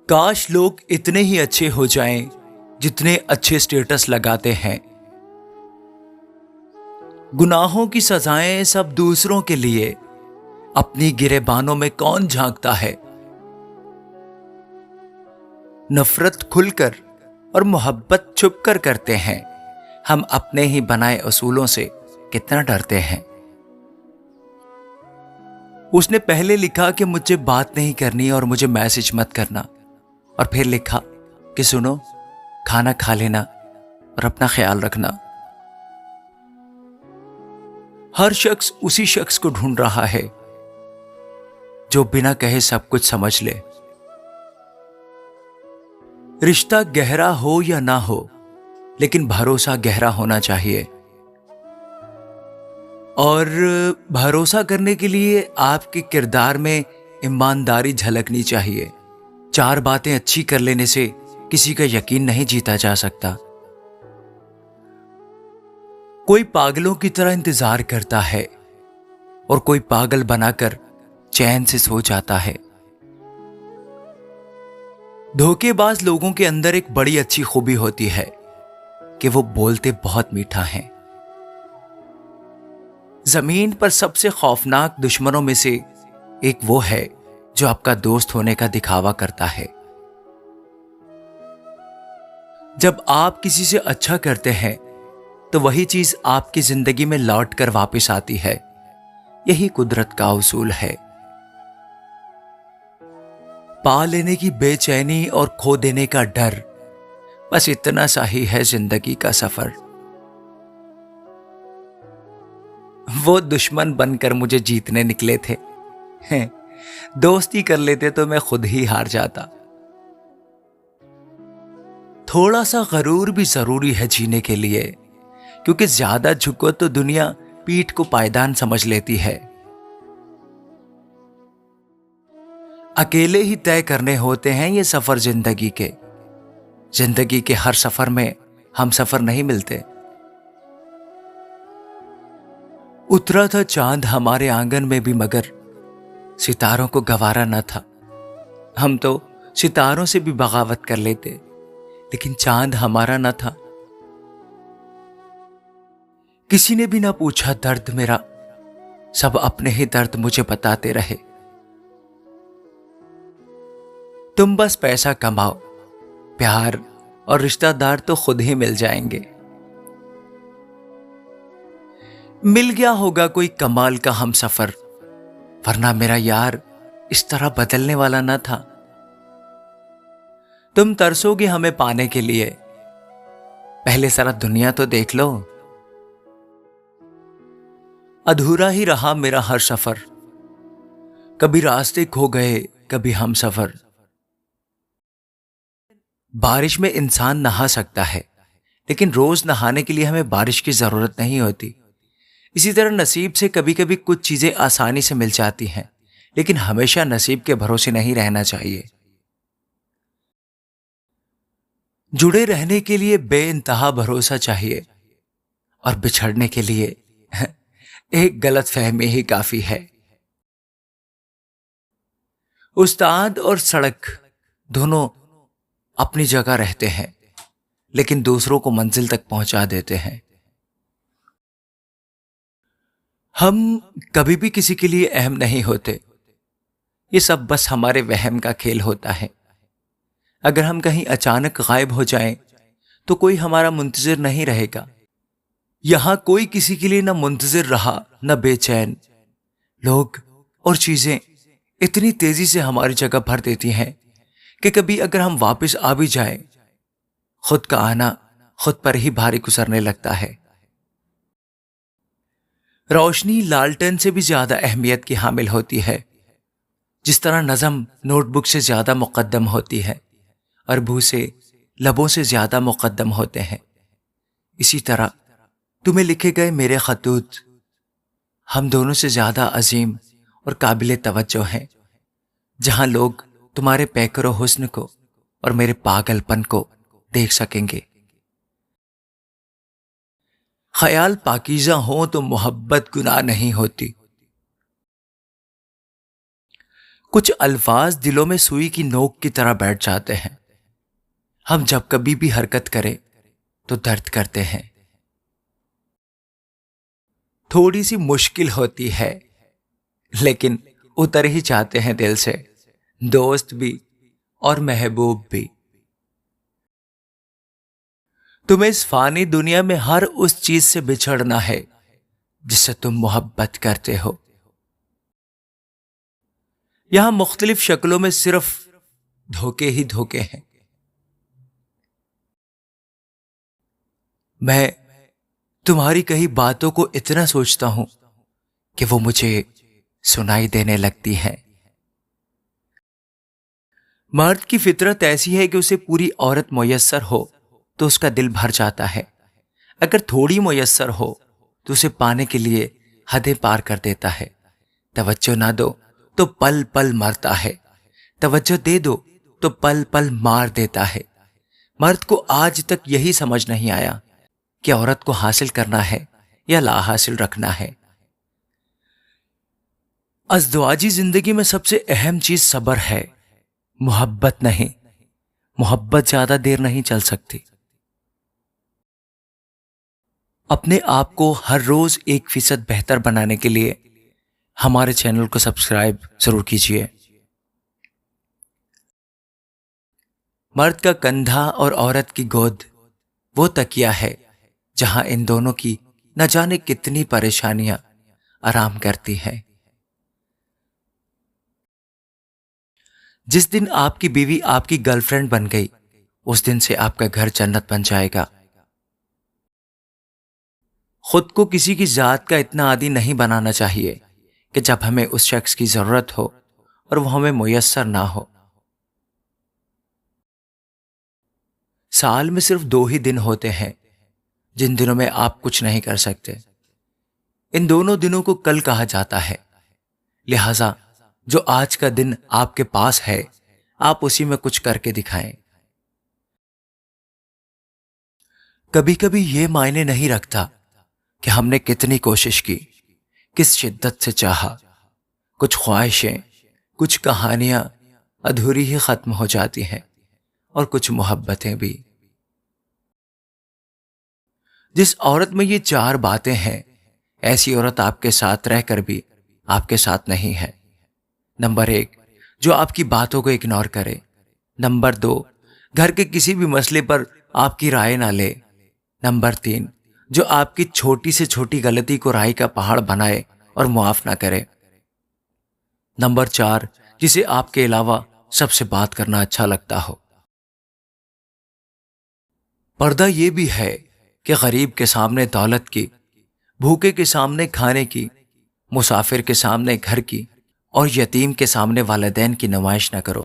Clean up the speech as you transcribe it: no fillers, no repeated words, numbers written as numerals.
کاش لوگ اتنے ہی اچھے ہو جائیں جتنے اچھے سٹیٹس لگاتے ہیں۔ گناہوں کی سزائیں سب دوسروں کے لیے، اپنی گریبانوں میں کون جھانکتا ہے؟ نفرت کھل کر اور محبت چھپ کر کرتے ہیں، ہم اپنے ہی بنائے اصولوں سے کتنا ڈرتے ہیں۔ اس نے پہلے لکھا کہ مجھے بات نہیں کرنی اور مجھے میسج مت کرنا، اور پھر لکھا کہ سنو، کھانا کھا لینا اور اپنا خیال رکھنا۔ ہر شخص اسی شخص کو ڈھونڈ رہا ہے جو بنا کہے سب کچھ سمجھ لے۔ رشتہ گہرا ہو یا نہ ہو، لیکن بھروسہ گہرا ہونا چاہیے، اور بھروسہ کرنے کے لیے آپ کے کردار میں ایمانداری جھلکنی چاہیے۔ چار باتیں اچھی کر لینے سے کسی کا یقین نہیں جیتا جا سکتا۔ کوئی پاگلوں کی طرح انتظار کرتا ہے اور کوئی پاگل بنا کر چین سے سو جاتا ہے۔ دھوکے باز لوگوں کے اندر ایک بڑی اچھی خوبی ہوتی ہے کہ وہ بولتے بہت میٹھا ہیں۔ زمین پر سب سے خوفناک دشمنوں میں سے ایک وہ ہے جو آپ کا دوست ہونے کا دکھاوا کرتا ہے۔ جب آپ کسی سے اچھا کرتے ہیں تو وہی چیز آپ کی زندگی میں لوٹ کر واپس آتی ہے۔ یہی قدرت کا اصول ہے۔ پا لینے کی بے چینی اور کھو دینے کا ڈر، بس اتنا سا ہی ہے زندگی کا سفر۔ وہ دشمن بن کر مجھے جیتنے نکلے تھے، دوستی کر لیتے تو میں خود ہی ہار جاتا۔ تھوڑا سا غرور بھی ضروری ہے جینے کے لیے، کیونکہ زیادہ جھکو تو دنیا پیٹھ کو پائیدان سمجھ لیتی ہے۔ اکیلے ہی طے کرنے ہوتے ہیں یہ سفر زندگی کے۔ زندگی کے ہر سفر میں ہم سفر نہیں ملتے۔ اترا تھا چاند ہمارے آنگن میں بھی، مگر ستاروں کو گوارا نہ تھا۔ ہم تو ستاروں سے بھی بغاوت کر لیتے، لیکن چاند ہمارا نہ تھا۔ کسی نے بھی نہ پوچھا درد میرا، سب اپنے ہی درد مجھے بتاتے رہے۔ تم بس پیسہ کماؤ، پیار اور رشتہ دار تو خود ہی مل جائیں گے۔ مل گیا ہوگا کوئی کمال کا ہم سفر، ورنہ میرا یار اس طرح بدلنے والا نہ تھا۔ تم ترسو گے ہمیں پانے کے لیے، پہلے ذرا دنیا تو دیکھ لو۔ ادھورا ہی رہا میرا ہر سفر، کبھی راستے کھو گئے، کبھی ہم سفر۔ بارش میں انسان نہا سکتا ہے، لیکن روز نہانے کے لیے ہمیں بارش کی ضرورت نہیں ہوتی۔ اسی طرح نصیب سے کبھی کبھی کچھ چیزیں آسانی سے مل جاتی ہیں، لیکن ہمیشہ نصیب کے بھروسے نہیں رہنا چاہیے۔ جڑے رہنے کے لیے بے انتہا بھروسہ چاہیے، اور بچھڑنے کے لیے ایک غلط فہمی ہی کافی ہے۔ استاد اور سڑک دونوں اپنی جگہ رہتے ہیں، لیکن دوسروں کو منزل تک پہنچا دیتے ہیں۔ ہم کبھی بھی کسی کے لیے اہم نہیں ہوتے، یہ سب بس ہمارے وہم کا کھیل ہوتا ہے۔ اگر ہم کہیں اچانک غائب ہو جائیں تو کوئی ہمارا منتظر نہیں رہے گا۔ یہاں کوئی کسی کے لیے نہ منتظر رہا نہ بے چین۔ لوگ اور چیزیں اتنی تیزی سے ہماری جگہ بھر دیتی ہیں کہ کبھی اگر ہم واپس آ بھی جائیں، خود کا آنا خود پر ہی بھاری گزرنے لگتا ہے۔ روشنی لالٹن سے بھی زیادہ اہمیت کی حامل ہوتی ہے، جس طرح نظم نوٹ بک سے زیادہ مقدم ہوتی ہے اور بوسے لبوں سے زیادہ مقدم ہوتے ہیں، اسی طرح تمہیں لکھے گئے میرے خطوط ہم دونوں سے زیادہ عظیم اور قابل توجہ ہیں۔ جہاں لوگ تمہارے پیکر و حسن کو اور میرے پاگل پن کو دیکھ سکیں گے۔ خیال پاکیزہ ہو تو محبت گناہ نہیں ہوتی۔ کچھ الفاظ دلوں میں سوئی کی نوک کی طرح بیٹھ جاتے ہیں. ہم جب کبھی بھی حرکت کریں تو درد کرتے ہیں. تھوڑی سی مشکل ہوتی ہے لیکن اتر ہی چاہتے ہیں دل سے، دوست بھی اور محبوب بھی. تمہیں اس فانی دنیا میں ہر اس چیز سے بچھڑنا ہے جس سے تم محبت کرتے ہو. یہاں مختلف شکلوں میں صرف دھوکے ہی دھوکے ہیں. میں تمہاری کئی باتوں کو اتنا سوچتا ہوں کہ وہ مجھے سنائی دینے لگتی ہیں. مرد کی فطرت ایسی ہے کہ اسے پوری عورت میسر ہو تو اس کا دل بھر جاتا ہے. اگر تھوڑی میسر ہو تو اسے پانے کے لیے حدیں پار کر دیتا ہے. توجہ نہ دو تو پل پل مرتا ہے، توجہ دے دو تو پل پل مار دیتا ہے. مرد کو آج تک یہی سمجھ نہیں آیا کہ عورت کو حاصل کرنا ہے یا لا حاصل رکھنا ہے. ازدواجی زندگی میں سب سے اہم چیز صبر ہے، محبت نہیں. محبت زیادہ دیر نہیں چل سکتی. اپنے آپ کو ہر روز 1% بہتر بنانے کے لیے ہمارے چینل کو سبسکرائب ضرور کیجیے. مرد کا کندھا اور عورت کی گود وہ تکیہ ہے جہاں ان دونوں کی نہ جانے کتنی پریشانیاں آرام کرتی ہیں. جس دن آپ کی بیوی آپ کی گرل فرینڈ بن گئی اس دن سے آپ کا گھر جنت بن جائے گا. خود کو کسی کی ذات کا اتنا عادی نہیں بنانا چاہیے کہ جب ہمیں اس شخص کی ضرورت ہو اور وہ ہمیں میسر نہ ہو. سال میں صرف 2 ہی دن ہوتے ہیں جن دنوں میں آپ کچھ نہیں کر سکتے. ان دونوں دنوں کو کل کہا جاتا ہے. لہذا جو آج کا دن آپ کے پاس ہے آپ اسی میں کچھ کر کے دکھائیں. کبھی کبھی یہ معنی نہیں رکھتا کہ ہم نے کتنی کوشش کی، کس شدت سے چاہا. کچھ خواہشیں، کچھ کہانیاں ادھوری ہی ختم ہو جاتی ہیں اور کچھ محبتیں بھی. جس عورت میں یہ 4 باتیں ہیں ایسی عورت آپ کے ساتھ رہ کر بھی آپ کے ساتھ نہیں ہے. نمبر 1، جو آپ کی باتوں کو اگنور کرے. نمبر 2، گھر کے کسی بھی مسئلے پر آپ کی رائے نہ لے. نمبر 3، جو آپ کی چھوٹی سے چھوٹی غلطی کو رائی کا پہاڑ بنائے اور معاف نہ کرے. نمبر 4، جسے آپ کے علاوہ سب سے بات کرنا اچھا لگتا ہو. پردہ یہ بھی ہے کہ غریب کے سامنے دولت کی، بھوکے کے سامنے کھانے کی، مسافر کے سامنے گھر کی اور یتیم کے سامنے والدین کی نمائش نہ کرو.